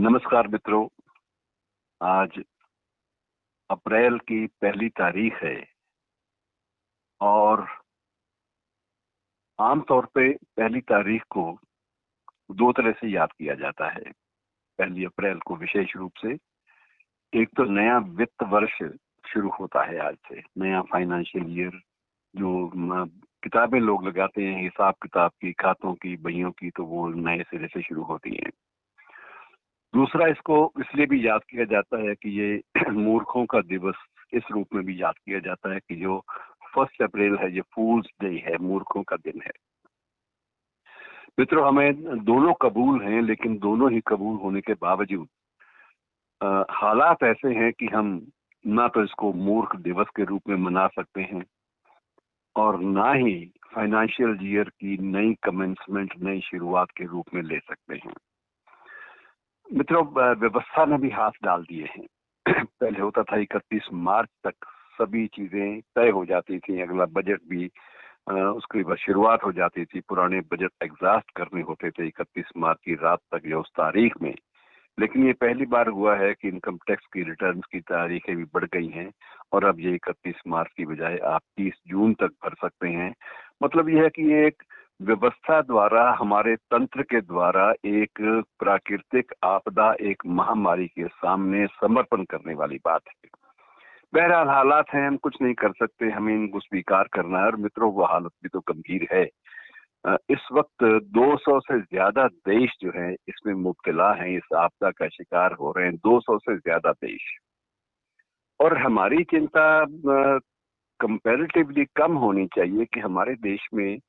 नमस्कार मित्रों। आज अप्रैल की पहली तारीख है और आमतौर पे पहली तारीख को दो तरह से याद किया जाता है। पहली अप्रैल को विशेष रूप से एक तो नया वित्त वर्ष शुरू होता है, आज से नया फाइनेंशियल ईयर। जो किताबें लोग लगाते हैं हिसाब किताब की, खातों की, बहियों की, तो वो नए सिरे से शुरू होती हैं। दूसरा, इसको इसलिए भी याद किया जाता है कि ये मूर्खों का दिवस इस रूप में भी याद किया जाता है कि जो 1 अप्रैल है, ये फूल्स डे है, मूर्खों का दिन है। मित्रों, हमें दोनों कबूल हैं, लेकिन दोनों ही कबूल होने के बावजूद हालात ऐसे हैं कि हम ना तो इसको मूर्ख दिवस के रूप में मना सकते हैं और ना ही फाइनेंशियल ईयर की नई कमेंसमेंट, नई शुरुआत के रूप में ले सकते हैं। मित्रों, व्यवस्था ने भी हाथ डाल दिए हैं। पहले होता था 31 मार्च तक सभी चीजें तय हो जाती थी, अगला बजट भी उसकी बस शुरुआत हो जाती थी। पुराने बजट एग्जॉस्ट करने होते थे 31 मार्च की रात तक या उस तारीख में। लेकिन ये पहली बार हुआ है कि इनकम टैक्स की रिटर्न्स की तारीखें भी बढ़ गई हैं और अब ये 31 मार्च की बजाय आप 30 जून तक भर सकते हैं। मतलब यह है कि ये एक व्यवस्था द्वारा, हमारे तंत्र के द्वारा एक प्राकृतिक आपदा, एक महामारी के सामने समर्पण करने वाली बात है। बहरहाल हालात हैं, हम कुछ नहीं कर सकते, हमें इनको स्वीकार करना है। और मित्रों, वो हालत भी तो गंभीर है। इस वक्त 200 से ज्यादा देश जो है इसमें मुब्तला हैं, इस आपदा का शिकार हो रहे हैं, 200 से ज्यादा देश। और हमारी चिंता कंपैरेटिवली कम होनी चाहिए कि हमारे देश में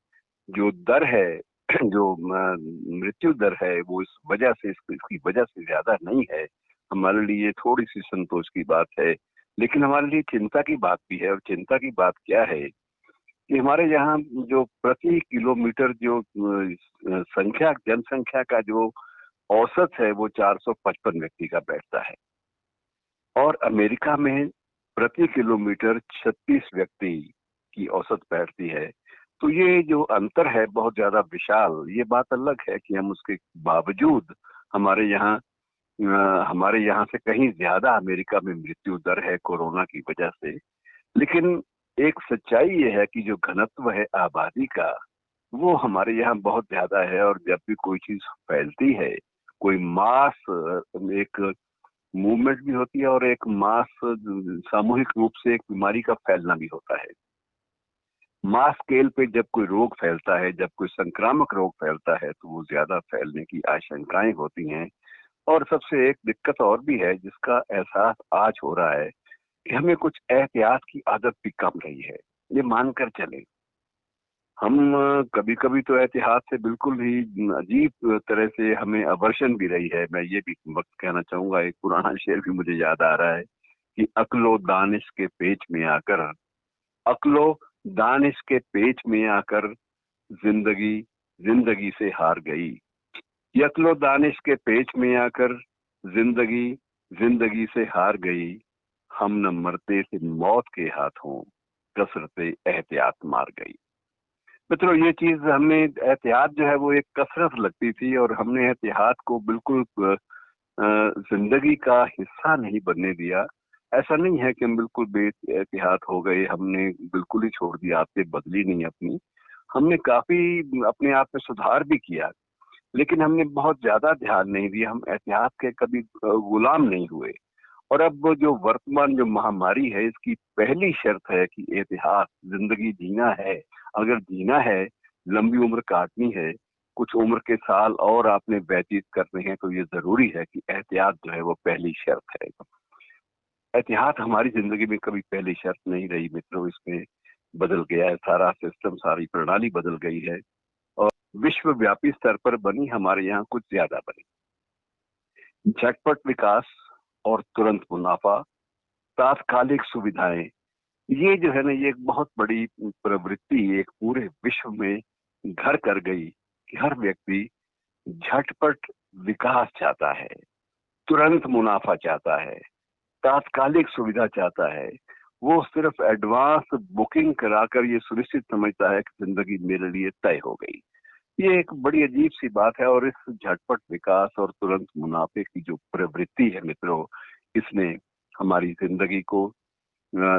जो दर है, जो मृत्यु दर है, वो इस वजह से, इसकी वजह से ज्यादा नहीं है। हमारे लिए थोड़ी सी संतोष की बात है, लेकिन हमारे लिए चिंता की बात भी है। और चिंता की बात क्या है कि हमारे यहाँ जो प्रति किलोमीटर जो जनसंख्या का जो औसत है, वो 455 व्यक्ति का बैठता है और अमेरिका में प्रति किलोमीटर 36 व्यक्ति की औसत बैठती है। तो ये जो अंतर है बहुत ज्यादा विशाल। ये बात अलग है कि हम उसके बावजूद हमारे यहाँ से कहीं ज्यादा अमेरिका में मृत्यु दर है कोरोना की वजह से। लेकिन एक सच्चाई ये है कि जो घनत्व है आबादी का, वो हमारे यहाँ बहुत ज्यादा है। और जब भी कोई चीज फैलती है, कोई मास, एक मूवमेंट भी होती है और एक मास, सामूहिक रूप से एक बीमारी का फैलना भी होता है। मास स्केल पे जब कोई रोग फैलता है, जब कोई संक्रामक रोग फैलता है, तो वो ज्यादा फैलने की आशंकाएं होती हैं। और सबसे एक दिक्कत और भी है जिसका एहसास आज हो रहा है कि हमें कुछ एहतियात की आदत भी कम रही है। ये मानकर चले, हम कभी कभी तो एहतियात से बिल्कुल ही अजीब तरह से हमें अवर्शन भी रही है। मैं ये भी वक्त कहना चाहूंगा, एक पुराना शेर भी मुझे याद आ रहा है कि अक्लो दानिश के पेच में आकर, अक्लो दानिश के पेच में आकर जिंदगी जिंदगी से हार गई। ये अक्लो दानिश के पेच में आकर जिंदगी जिंदगी से हार गई। हम न मरते थे मौत के हाथों, कसरते एहतियात मार गई। मित्रों, ये चीज हमने, एहतियात जो है वो एक कसरत लगती थी और हमने एहतियात को बिल्कुल जिंदगी का हिस्सा नहीं बनने दिया। ऐसा नहीं है कि हम बिल्कुल बेएहतियात हो गए, हमने बिल्कुल ही छोड़ दिया, आदतें बदली नहीं अपनी। हमने काफी अपने आप में सुधार भी किया, लेकिन हमने बहुत ज्यादा ध्यान नहीं दिया। हम एहतियात के कभी गुलाम नहीं हुए। और अब वो जो वर्तमान जो महामारी है, इसकी पहली शर्त है कि एहतियात, जिंदगी जीना है। अगर जीना है, लंबी उम्र काटनी है, कुछ उम्र के साल और आपने व्यतीत करने हैं, तो ये जरूरी है कि एहतियात जो है वो पहली शर्त है। एहतियात हमारी जिंदगी में कभी पहली शर्त नहीं रही मित्रों। इसमें बदल गया है सारा सिस्टम, सारी प्रणाली बदल गई है और विश्वव्यापी स्तर पर बनी, हमारे यहाँ कुछ ज्यादा बनी। झटपट विकास और तुरंत मुनाफा, तात्कालिक सुविधाएं, ये जो है ना, ये एक बहुत बड़ी प्रवृत्ति एक पूरे विश्व में घर कर गई कि हर व्यक्ति झटपट विकास चाहता है, तुरंत मुनाफा चाहता है, तात्कालिक सुविधा चाहता है। वो सिर्फ एडवांस बुकिंग कराकर ये सुनिश्चित समझता है कि जिंदगी मेरे लिए तय हो गई। ये एक बड़ी अजीब सी बात है और इस झटपट विकास और तुरंत मुनाफे की जो प्रवृत्ति है मित्रों, इसने हमारी जिंदगी को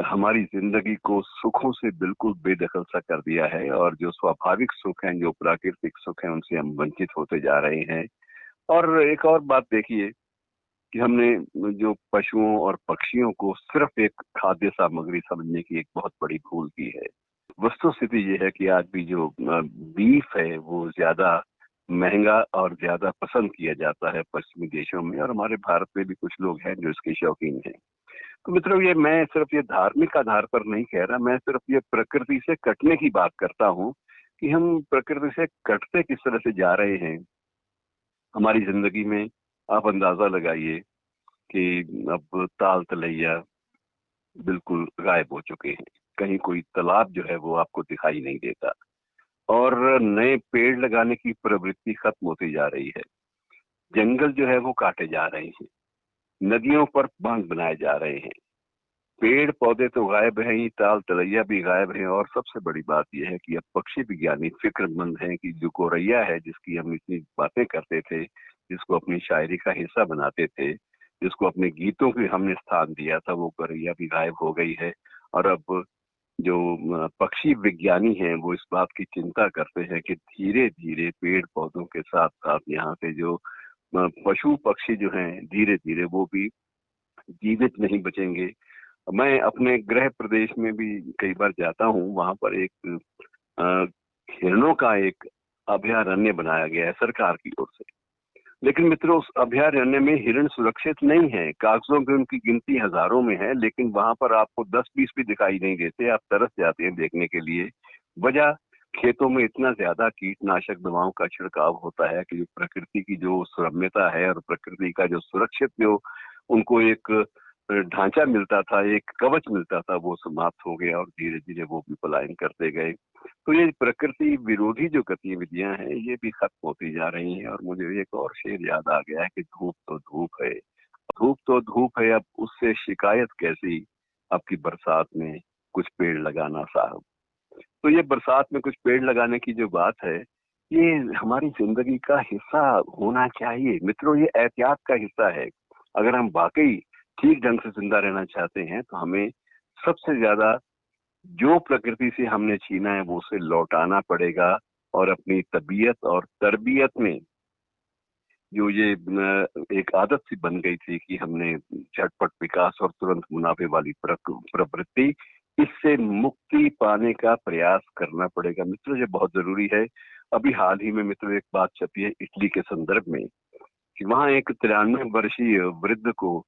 हमारी जिंदगी को सुखों से बिल्कुल बेदखल सा कर दिया है और जो स्वाभाविक सुख हैं, जो प्राकृतिक सुख हैं, उनसे हम वंचित होते जा रहे हैं। और एक और बात देखिए कि हमने जो पशुओं और पक्षियों को सिर्फ एक खाद्य सामग्री समझने की एक बहुत बड़ी भूल की है। वस्तुस्थिति ये है कि आज भी जो बीफ है वो ज्यादा महंगा और ज्यादा पसंद किया जाता है पश्चिमी देशों में, और हमारे भारत में भी कुछ लोग हैं जो इसके शौकीन हैं। तो मित्रों, ये मैं सिर्फ ये धार्मिक आधार पर नहीं कह रहा, मैं सिर्फ ये प्रकृति से कटने की बात करता हूँ कि हम प्रकृति से कटते किस तरह से जा रहे हैं हमारी जिंदगी में। आप अंदाजा लगाइए कि अब ताल तलैया बिल्कुल गायब हो चुके हैं। कहीं कोई तालाब जो है वो आपको दिखाई नहीं देता, और नए पेड़ लगाने की प्रवृत्ति खत्म होती जा रही है। जंगल जो है वो काटे जा रहे हैं, नदियों पर बांध बनाए जा रहे हैं। पेड़ पौधे तो गायब हैं ही, ताल तलैया भी गायब हैं, और सबसे बड़ी बात यह है कि अब पक्षी विज्ञानी फिक्रमंद हैं कि जो गौरैया है, जिसकी हम इतनी बातें करते थे, जिसको अपनी शायरी का हिस्सा बनाते थे, जिसको अपने गीतों के हमने स्थान दिया था, वो गौरैया भी गायब हो गई है। और अब जो पक्षी विज्ञानी हैं वो इस बात की चिंता करते हैं कि धीरे धीरे पेड़ पौधों के साथ साथ यहाँ से जो पशु पक्षी जो हैं, धीरे धीरे वो भी जीवित नहीं बचेंगे। मैं अपने गृह प्रदेश में भी कई बार जाता हूँ, वहां पर एक अ, हिरणों का एक अभयारण्य बनाया गया है सरकार की ओर से। लेकिन मित्रों, उस अभयारण्य में हिरण सुरक्षित नहीं है। कागजों पे उनकी गिनती हजारों में है, लेकिन वहां पर आपको 10-20 भी दिखाई नहीं देते। आप तरस जाते हैं देखने के लिए। वजह, खेतों में इतना ज्यादा कीटनाशक दवाओं का छिड़काव होता है कि जो प्रकृति की जो सुरम्यता है और प्रकृति का जो सुरक्षित जो उनको एक ढांचा मिलता था, एक कवच मिलता था, वो समाप्त हो गया और धीरे धीरे वो भी पलायन करते गए। तो ये प्रकृति विरोधी जो गतिविधियां हैं ये भी खत्म होती जा रही हैं। और मुझे एक और शेर याद आ गया है कि धूप तो धूप है, धूप तो धूप है, अब उससे शिकायत कैसी, आपकी बरसात में कुछ पेड़ लगाना साहब। तो ये बरसात में कुछ पेड़ लगाने की जो बात है, ये हमारी जिंदगी का हिस्सा होना चाहिए मित्रों। ये एहतियात का हिस्सा है। अगर हम वाकई ठीक ढंग से जिंदा रहना चाहते हैं तो हमें सबसे ज्यादा जो प्रकृति से हमने छीना है वो उसे लौटाना पड़ेगा। और अपनी तबीयत और तरबियत में जो ये एक आदत सी बन गई थी कि हमने झटपट विकास और तुरंत मुनाफे वाली प्रवृत्ति, इससे मुक्ति पाने का प्रयास करना पड़ेगा मित्रों। ये बहुत जरूरी है। अभी हाल ही में मित्रों एक बात छपी है इटली के संदर्भ में कि वहां एक 93 वर्षीय वृद्ध को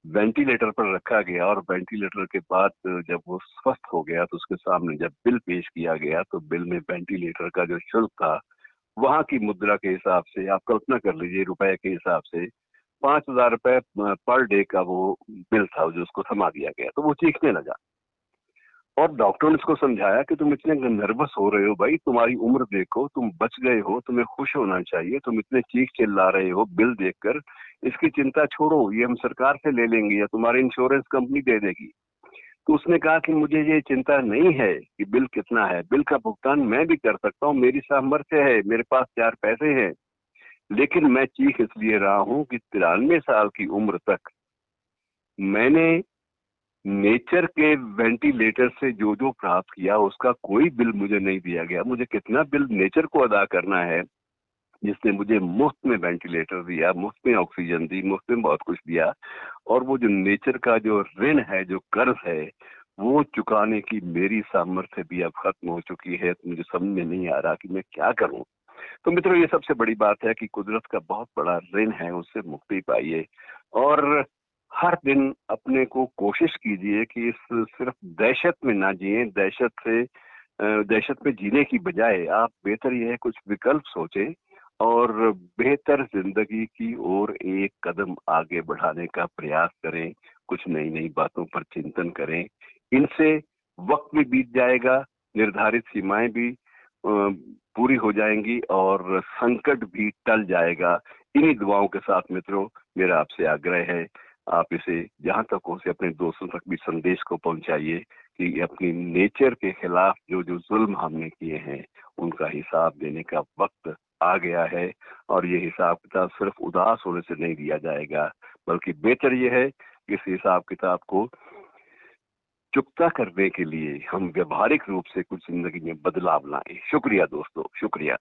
वेंटिलेटर पर रखा गया, और वेंटिलेटर के बाद जब वो स्वस्थ हो गया तो उसके सामने जब बिल पेश किया गया तो बिल में वेंटिलेटर का जो शुल्क था, वहां की मुद्रा के हिसाब से आप कल्पना कर लीजिए, रुपए के हिसाब से 5,000 रुपए पर डे का वो बिल था जो उसको थमा दिया गया। तो वो चीखने लगा, और डॉक्टर ने उसको समझाया कि तुम इतने नर्वस हो रहे हो भाई, तुम्हारी उम्र देखो, तुम बच गए हो, तुम्हें खुश होना चाहिए, तुम इतने चीख चिल्ला रहे हो बिल देखकर, इसकी चिंता छोड़ो, ये हम सरकार से ले लेंगे या तुम्हारी इंश्योरेंस कंपनी दे देगी। तो उसने कहा कि मुझे ये चिंता नहीं है कि बिल कितना है, बिल का भुगतान मैं भी कर सकता हूँ, मेरी सामर्थ्य है, मेरे पास 4 पैसे हैं, लेकिन मैं चीख इसलिए रहा हूँ कि 93 साल की उम्र तक मैंने नेचर के वेंटिलेटर से जो जो प्राप्त किया उसका कोई बिल मुझे नहीं दिया गया। मुझे कितना बिल नेचर को अदा करना है जिसने मुझे मुफ्त में वेंटिलेटर दिया, मुफ्त में ऑक्सीजन दी, मुफ्त में बहुत कुछ दिया। और वो जो नेचर का जो ऋण है, जो कर्ज है, वो चुकाने की मेरी सामर्थ्य भी अब खत्म हो चुकी है। तो मुझे समझ में नहीं आ रहा कि मैं क्या करूं। तो मित्रों, ये सबसे बड़ी बात है कि कुदरत का बहुत बड़ा ऋण है, उससे मुक्ति पाइए। और हर दिन अपने को कोशिश कीजिए कि इस सिर्फ दहशत में ना जिए। दहशत में जीने की बजाय आप बेहतर यह है कुछ विकल्प सोचें और बेहतर जिंदगी की ओर एक कदम आगे बढ़ाने का प्रयास करें। कुछ नई नई बातों पर चिंतन करें। इनसे वक्त भी बीत जाएगा, निर्धारित सीमाएं भी पूरी हो जाएंगी और संकट भी टल जाएगा। इन्हीं दुआओं के साथ मित्रों, मेरा आपसे आग्रह है, आप इसे जहां तक हो से अपने दोस्तों तक भी संदेश को पहुंचाइए कि अपनी नेचर के खिलाफ जो जो जुल्म हमने किए हैं उनका हिसाब देने का वक्त आ गया है। और ये हिसाब किताब सिर्फ उदास होने से नहीं दिया जाएगा, बल्कि बेहतर ये है कि इस हिसाब किताब को चुकता करने के लिए हम व्यवहारिक रूप से कुछ जिंदगी में बदलाव लाएं। शुक्रिया दोस्तों, शुक्रिया।